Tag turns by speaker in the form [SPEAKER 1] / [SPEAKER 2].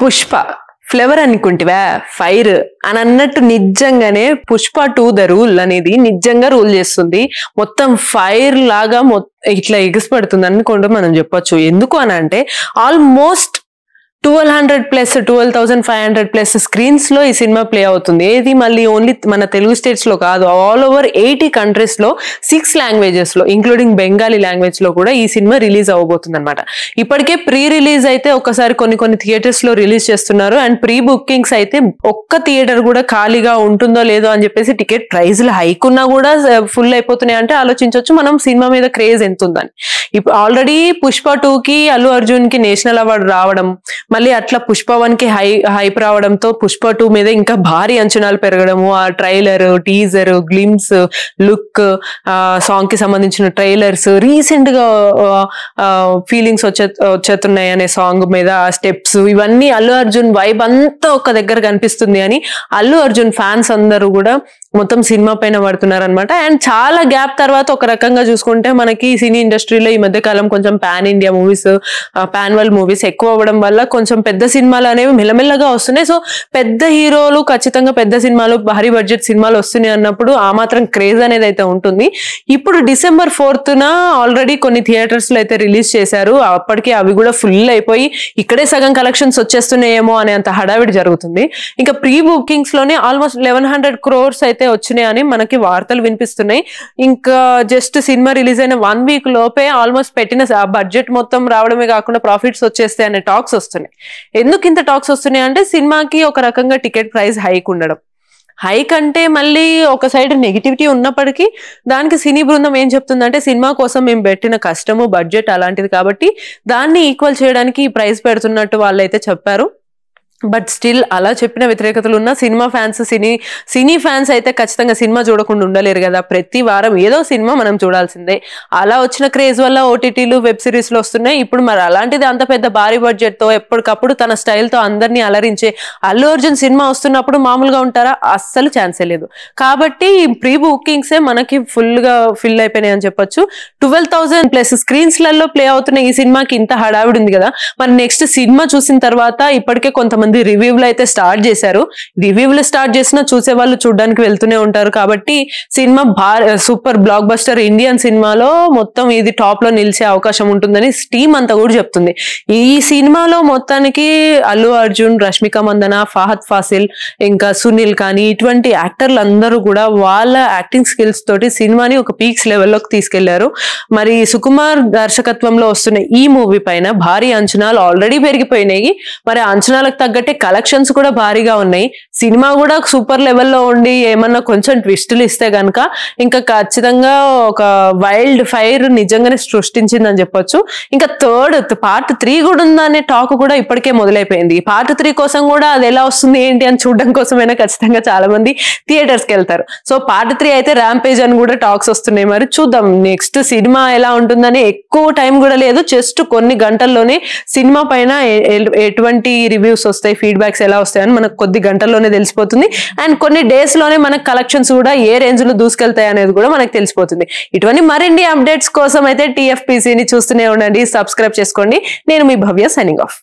[SPEAKER 1] Pushpa flavour అనుకుంటివా fire అని అన్నట్టు నిజంగానే పుష్ప 2 ద రూల్ అనేది నిజంగా రూల్ చేస్తుంది. మొత్తం ఫైర్ లాగా ఇట్లా ఎగిసిపడుతుంది అనుకుంటూ మనం చెప్పొచ్చు. ఎందుకు అని అంటే ఆల్మోస్ట్ 12,500+ స్క్రీన్స్ లో ఈ సినిమా ప్లే అవుతుంది. ఏది మళ్ళీ ఓన్లీ మన తెలుగు స్టేట్స్ లో కాదు, ఆల్ ఓవర్ 80 కంట్రీస్ లో 6 లాంగ్వేజెస్ లో ఇంక్లూడింగ్ బెంగాలీ లాంగ్వేజ్ లో కూడా ఈ సినిమా రిలీజ్ అవ్వబోతుంది అనమాట. ఇప్పటికే ప్రీ రిలీజ్ అయితే ఒకసారి కొన్ని థియేటర్స్ లో రిలీజ్ చేస్తున్నారు. అండ్ ప్రీ బుకింగ్స్ అయితే ఒక్క థియేటర్ కూడా ఖాళీగా ఉంటుందో లేదో అని చెప్పేసి టికెట్ ప్రైజ్లు హైక్ ఉన్నా కూడా ఫుల్ అయిపోతున్నాయి. అంటే ఆలోచించవచ్చు మనం సినిమా మీద క్రేజ్ ఎంత ఉందని. ఇప్పుడు ఆల్రెడీ పుష్ప 2 కి అల్లు అర్జున్ కి నేషనల్ అవార్డు రావడం, మళ్ళీ అట్లా పుష్ప 1 కి హైప్ రావడంతో పుష్ప 2 మీద ఇంకా భారీ అంచనాలు పెరగడము, ఆ trailer, teaser, glimpse, look, song కి సంబంధించిన ట్రైలర్స్, రీసెంట్ గా ఫీలింగ్స్ వచ్చేస్తున్నాయి అనే సాంగ్ మీద స్టెప్స్, ఇవన్నీ అల్లు అర్జున్ వైబ్ అంతా ఒక దగ్గర కనిపిస్తుంది అని అల్లు అర్జున్ ఫ్యాన్స్ అందరూ కూడా మొత్తం సినిమా పైన పడుతున్నారు అనమాట. అండ్ చాలా గ్యాప్ తర్వాత ఒక రకంగా చూసుకుంటే మనకి సినీ ఇండస్ట్రీలో ఈ మధ్య కాలం కొంచెం pan India movies, pan world movies ఎక్కువ అవ్వడం వల్ల కొంచెం పెద్ద సినిమాలు అనేవి మెల్లమెల్లగా వస్తున్నాయి. సో పెద్ద హీరోలు ఖచ్చితంగా పెద్ద సినిమాలు, భారీ బడ్జెట్ సినిమాలు వస్తున్నాయి అన్నప్పుడు ఆ మాత్రం క్రేజ్ అనేది అయితే ఉంటుంది. ఇప్పుడు December 4th ఆల్రెడీ కొన్ని థియేటర్స్ లో అయితే రిలీజ్ చేశారు. అప్పటికి అవి కూడా ఫుల్ అయిపోయి ఇక్కడే సగం కలెక్షన్స్ వచ్చేస్తున్నాయేమో అనే అంత హడావిడి జరుగుతుంది. ఇంకా ప్రీ బుకింగ్స్ లోనే ఆల్మోస్ట్ 1,100 crores అయితే వచ్చినాయి అని మనకి వార్తలు వినిపిస్తున్నాయి. ఇంకా జస్ట్ సినిమా రిలీజ్ అయిన 1 week లోపే ఆల్మోస్ట్ పెట్టిన బడ్జెట్ మొత్తం రావడమే కాకుండా ప్రాఫిట్స్ వచ్చేస్తాయి అనే టాక్స్ వస్తున్నాయి. ఎందుకు ఇంత టాక్స్ వస్తున్నాయి అంటే సినిమాకి ఒక రకంగా టికెట్ ప్రైస్ హైక్ ఉండడం. హైక్ అంటే మళ్ళీ ఒక సైడ్ నెగిటివిటీ ఉన్నప్పటికీ దానికి సినీ బృందం ఏం చెప్తుందంటే సినిమా కోసం మేము పెట్టిన కష్టము, బడ్జెట్ అలాంటిది కాబట్టి దాన్ని ఈక్వల్ చేయడానికి ఈ ప్రైస్ పెడుతున్నట్టు వాళ్ళైతే చెప్పారు. బట్ స్టిల్ అలా చెప్పిన వ్యతిరేకతలు ఉన్న సినిమా ఫ్యాన్స్, సినీ ఫ్యాన్స్ అయితే ఖచ్చితంగా సినిమా చూడకుండా ఉండలేరు కదా. ప్రతి వారం ఏదో సినిమా మనం చూడాల్సిందే. అలా వచ్చిన క్రేజ్ వల్ల ఓటీటీలు, వెబ్ సిరీస్లు వస్తున్నాయి. ఇప్పుడు మరి అలాంటిది అంత పెద్ద భారీ బడ్జెట్ తో ఎప్పటికప్పుడు తన స్టైల్తో అందరినీ అలరించే అల్లు అర్జున్ సినిమా వస్తున్నప్పుడు మామూలుగా ఉంటారా? అస్సలు ఛాన్సే లేదు. కాబట్టి ప్రీ బుకింగ్సే మనకి ఫిల్ అయిపోయినాయి అని చెప్పొచ్చు. 12,000+ స్క్రీన్స్ లలో ప్లే అవుతున్న ఈ సినిమాకి ఇంత హడావిడి ఉంది కదా. మరి నెక్స్ట్ సినిమా చూసిన తర్వాత ఇప్పటికే కొంతమంది రివ్యూలు అయితే స్టార్ట్ చేశారు. రివ్యూలు స్టార్ట్ చేసినా చూసే వాళ్ళు చూడడానికి వెళ్తూనే ఉంటారు. కాబట్టి cinema super block buster Indian సినిమాలో మొత్తం ఇది టాప్ లో నిలిచే అవకాశం ఉంటుందని టీమ్ అంతా కూడా చెప్తుంది. ఈ సినిమాలో మొత్తానికి అల్లు అర్జున్, రష్మిక మందన, ఫహద్ ఫాసిల్, ఇంకా సునీల్ కానీ ఇటువంటి యాక్టర్లు అందరూ కూడా వాళ్ళ యాక్టింగ్ స్కిల్స్ తోటి సినిమాని ఒక పీక్స్ లెవెల్లోకి తీసుకెళ్లారు. మరి సుకుమార్ దర్శకత్వంలో వస్తున్న ఈ మూవీ పైన భారీ అంచనాలు ఆల్రెడీ పెరిగిపోయినాయి. మరి అంచనాలకు తగ్గట్టే కలెక్షన్స్ కూడా భారీగా ఉన్నాయి. సినిమా కూడా సూపర్ లెవెల్లో ఉండి ఏమన్నా కొంచెం ట్విస్టులు ఇస్తే గనక ఇంకా ఖచ్చితంగా ఒక వైల్డ్ ఫైర్ నిజంగానే సృష్టించిందని చెప్పొచ్చు. ఇంకా పార్ట్ 3 కూడా ఉందా అనే టాక్ కూడా ఇప్పటికే మొదలైపోయింది. పార్ట్ 3 కోసం కూడా అది ఎలా వస్తుంది ఏంటి అని చూడడం కోసమైనా ఖచ్చితంగా చాలా మంది థియేటర్స్ కి వెళ్తారు. సో పార్ట్ 3 అయితే ర్యాంపేజ్ అని కూడా టాక్స్ వస్తున్నాయి. మరి చూద్దాం నెక్స్ట్ సినిమా ఎలా ఉంటుందని. ఎక్కువ టైం కూడా లేదు, జస్ట్ కొన్ని గంటల్లోనే సినిమా పైన ఎటువంటి రివ్యూస్ వస్తాయి, ఫీడ్బ్యాక్స్ ఎలా వస్తాయని మనకు కొద్ది గంటల్లోనే తెలిసిపోతుంది. అండ్ కొన్ని డేస్ లోనే మనకు కలెక్షన్స్ కూడా ఏ రేంజ్ లో దూసుకెళ్తాయి అనేది కూడా మనకు తెలిసిపోతుంది. ఇటువంటి మరిన్ని అప్డేట్స్ కోసం అయితే TFPC ని చూస్తూనే ఉండండి, సబ్స్క్రైబ్ చేసుకోండి. నేను మీ భవ్య, సైనింగ్ ఆఫ్.